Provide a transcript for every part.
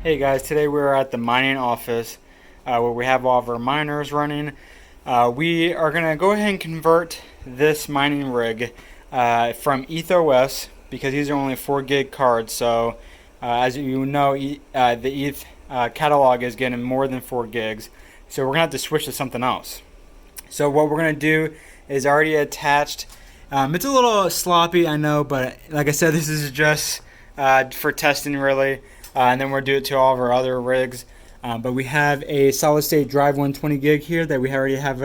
Hey guys, today we're at the mining office where we have all of our miners running. We are going to go ahead and convert this mining rig from ETH because these are only 4 gig cards. So as you know, the ETH catalog is getting more than 4 gigs. So we're going to have to switch to something else. So what we're going to do is already attached. It's a little sloppy, I know, but like I said, this is just for testing really. And then we'll do it to all of our other rigs. But we have a solid state drive 120 gig here that we already have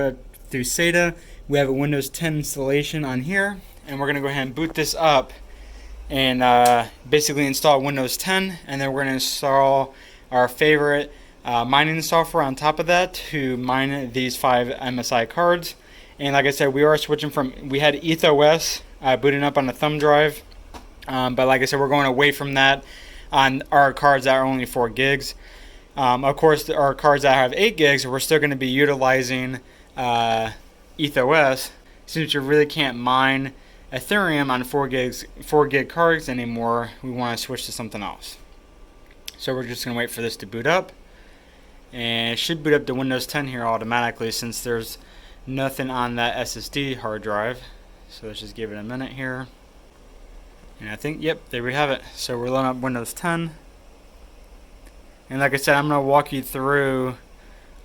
through SATA. We have a Windows 10 installation on here. And we're going to go ahead and boot this up and basically install Windows 10. And then we're going to install our favorite mining software on top of that to mine these 5 MSI cards. And like I said, we are switching we had ETH booting up on a thumb drive. But like I said, we're going away from that on our cards that are only 4 gigs. Of course, our cards that have 8 gigs, we're still going to be utilizing ETH since you really can't mine Ethereum on 4 gig cards anymore. We want to switch to something else. So we're just going to wait for this to boot up. And it should boot up to Windows 10 here automatically since there's nothing on that SSD hard drive. So let's just give it a minute here. And I think, yep, there we have it. So we're loading up Windows 10. And like I said, I'm going to walk you through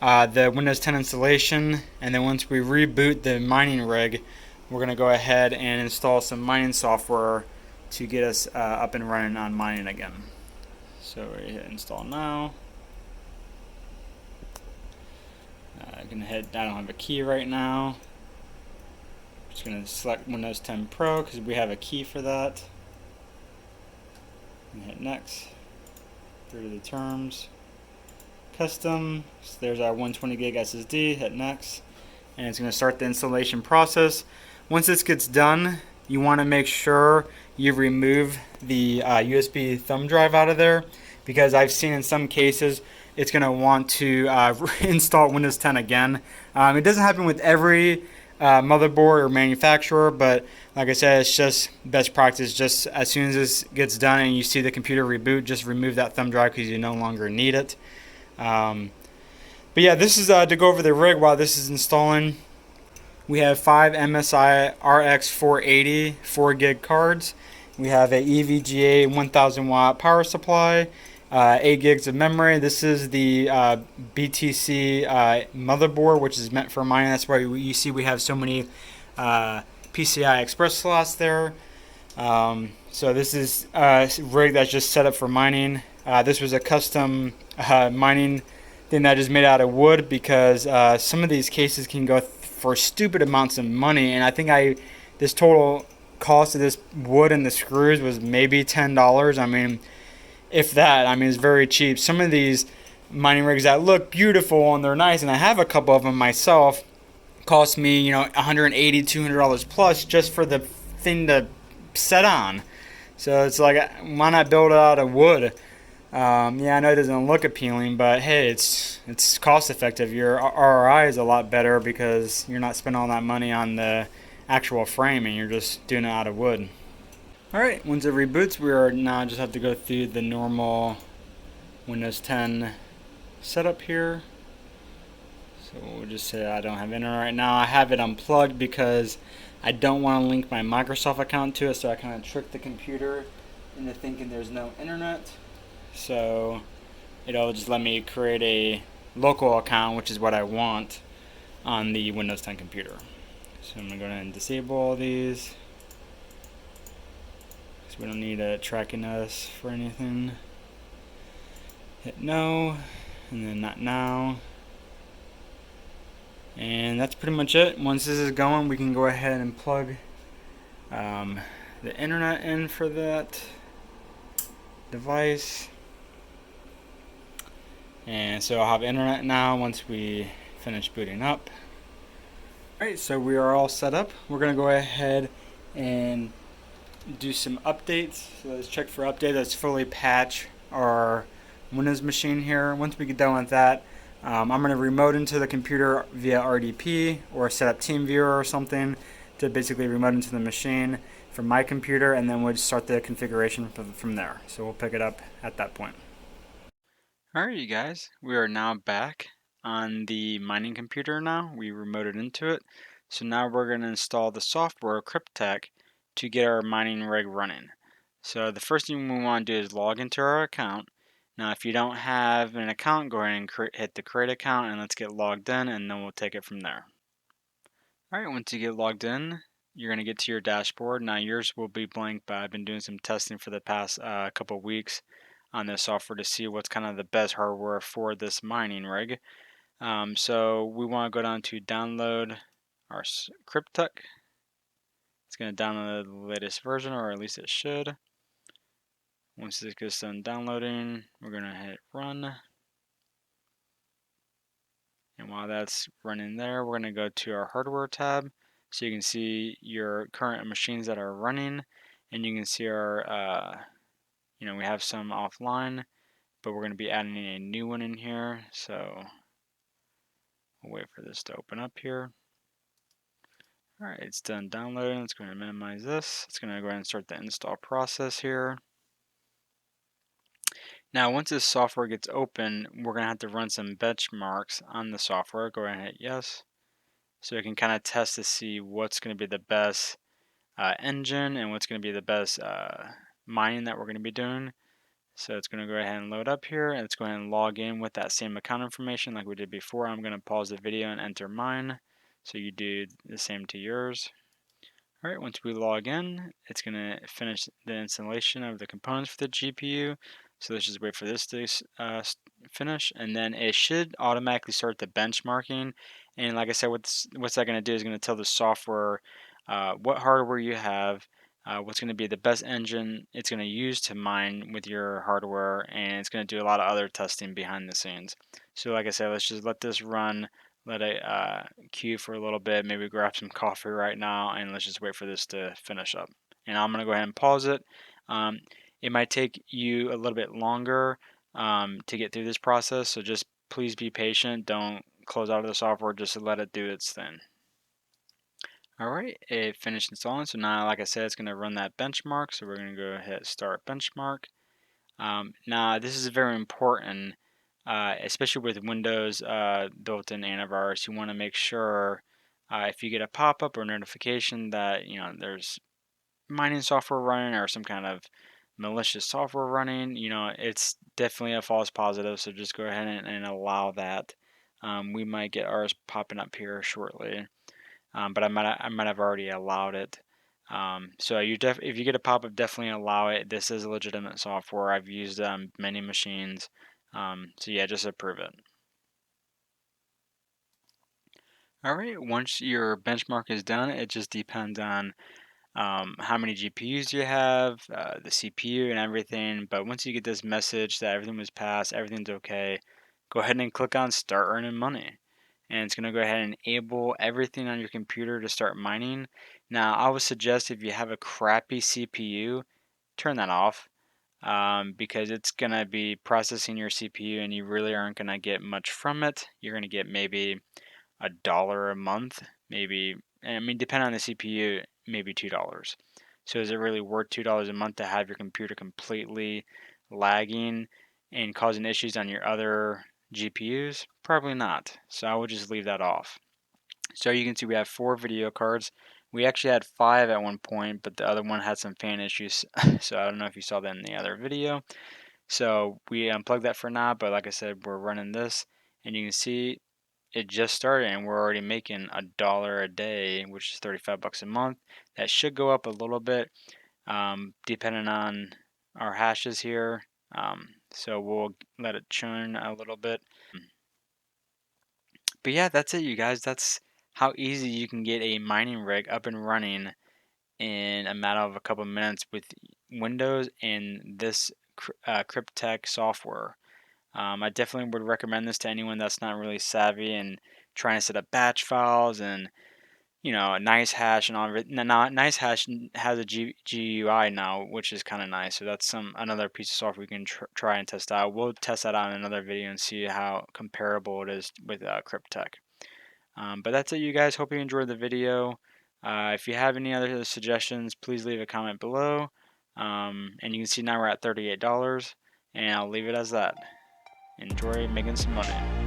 the Windows 10 installation. And then once we reboot the mining rig, we're going to go ahead and install some mining software to get us up and running on mining again. So we hit install now. I'm going to hit, I don't have a key right now. Just going to select Windows 10 Pro because we have a key for that. And hit next. Through to the terms. Custom. So there's our 120 gig SSD. Hit next. And it's going to start the installation process. Once this gets done, you want to make sure you remove the USB thumb drive out of there, because I've seen in some cases it's going to want to install Windows 10 again. It doesn't happen with every motherboard or manufacturer, but like I said, it's just best practice. Just as soon as this gets done and you see the computer reboot, just remove that thumb drive because you no longer need it. But yeah, this is to go over the rig while this is installing. We have 5 MSI RX 480 4 gig cards. We have a EVGA 1000 watt power supply, 8 gigs of memory. This is the BTC motherboard, which is meant for mining. That's why you see we have so many PCI Express slots there. So this is a rig that's just set up for mining. This was a custom mining thing that is made out of wood because some of these cases can go for stupid amounts of money. And I think this total cost of this wood and the screws was maybe $10. I mean, if that, I mean, it's very cheap. Some of these mining rigs that look beautiful and they're nice, and I have a couple of them myself, cost me, $180, $200 plus just for the thing to set on. So it's like, why not build it out of wood? Yeah, I know it doesn't look appealing, but hey, it's cost effective. Your ROI is a lot better because you're not spending all that money on the actual frame and you're just doing it out of wood. Alright, once it reboots, we are now just have to go through the normal Windows 10 setup here. So we'll just say I don't have internet right now. I have it unplugged because I don't want to link my Microsoft account to it, so I kind of tricked the computer into thinking there's no internet. So it'll just let me create a local account, which is what I want on the Windows 10 computer. So I'm going to go ahead and disable all these. We don't need it tracking us for anything. Hit no, and then not now. And that's pretty much it. Once this is going, we can go ahead and plug the internet in for that device. And so I'll have internet now once we finish booting up. Alright, so we are all set up. We're going to go ahead and do some updates. So let's check for update. Let's fully patch our Windows machine here. Once we get done with that, I'm going to remote into the computer via RDP or set up TeamViewer or something to basically remote into the machine from my computer, and then we'll just start the configuration from there. So we'll pick it up at that point. Alright, you guys, we are now back on the mining computer now. We remoted into it. So now we're going to install the software Kryptex to get our mining rig running. So the first thing we want to do is log into our account. Now if you don't have an account, go ahead and hit the create account and let's get logged in, and then we'll take it from there. Alright, once you get logged in, you're going to get to your dashboard. Now yours will be blank, but I've been doing some testing for the past couple of weeks on this software to see what's kind of the best hardware for this mining rig. So we want to go down to download our Kryptex. It's going to download the latest version, or at least it should. Once this gets done downloading, we're going to hit run. And while that's running there, we're going to go to our hardware tab so you can see your current machines that are running, and you can see our, we have some offline, but we're going to be adding a new one in here. So we'll wait for this to open up here. Alright, it's done downloading. Let's go ahead and minimize this. It's going to go ahead and start the install process here. Now, once this software gets open, we're going to have to run some benchmarks on the software. Go ahead and hit yes. So we can kind of test to see what's going to be the best engine and what's going to be the best mining that we're going to be doing. So it's going to go ahead and load up here, and let's go ahead and log in with that same account information like we did before. I'm going to pause the video and enter mine, so you do the same to yours. Alright, once we log in, it's going to finish the installation of the components for the GPU. So let's just wait for this to finish, and then it should automatically start the benchmarking. And like I said, what's that going to do is going to tell the software what hardware you have, what's going to be the best engine it's going to use to mine with your hardware, and it's going to do a lot of other testing behind the scenes. So like I said, let's just let this run, let it queue for a little bit, maybe grab some coffee right now, and let's just wait for this to finish up. And I'm going to go ahead and pause it. It might take you a little bit longer to get through this process, so just please be patient. Don't close out of the software, just let it do its thing. Alright, it finished installing, so now like I said, it's going to run that benchmark, so we're going to go ahead start benchmark. Now this is very important, especially with Windows built-in antivirus. You want to make sure if you get a pop-up or notification that there's mining software running or some kind of malicious software running, it's definitely a false positive, so just go ahead and allow that. We might get ours popping up here shortly. But I might have already allowed it. So if you get a pop-up, definitely allow it. This is legitimate software. I've used it on many machines. So yeah, just approve it. All right, once your benchmark is done, it just depends on how many GPUs you have, the CPU and everything. But once you get this message that everything was passed, everything's okay, go ahead and click on start earning money. And it's going to go ahead and enable everything on your computer to start mining. Now, I would suggest if you have a crappy CPU, turn that off because it's going to be processing your CPU and you really aren't going to get much from it. You're going to get maybe $1 a month, maybe, I mean, depending on the CPU, maybe $2. So is it really worth $2 a month to have your computer completely lagging and causing issues on your other GPUs? Probably not. So I would just leave that off. So you can see we have 4 video cards. We actually had 5 at one point, but the other one had some fan issues. So I don't know if you saw that in the other video. So we unplugged that for now, but like I said, we're running this, and you can see it just started and we're already making $1 a day, which is 35 bucks a month. That should go up a little bit depending on our hashes here. So we'll let it churn a little bit. But yeah, that's it, you guys. That's how easy you can get a mining rig up and running in a matter of a couple minutes with Windows and this Kryptex software. I definitely would recommend this to anyone that's not really savvy and trying to set up batch files and a nice hash and all. Nice hash has a GUI now, which is kind of nice. So that's another piece of software we can try and test out. We'll test that out in another video and see how comparable it is with Kryptex. But that's it, you guys. Hope you enjoyed the video. If you have any other suggestions, please leave a comment below. And you can see now we're at $38, and I'll leave it as that. enjoy making some money.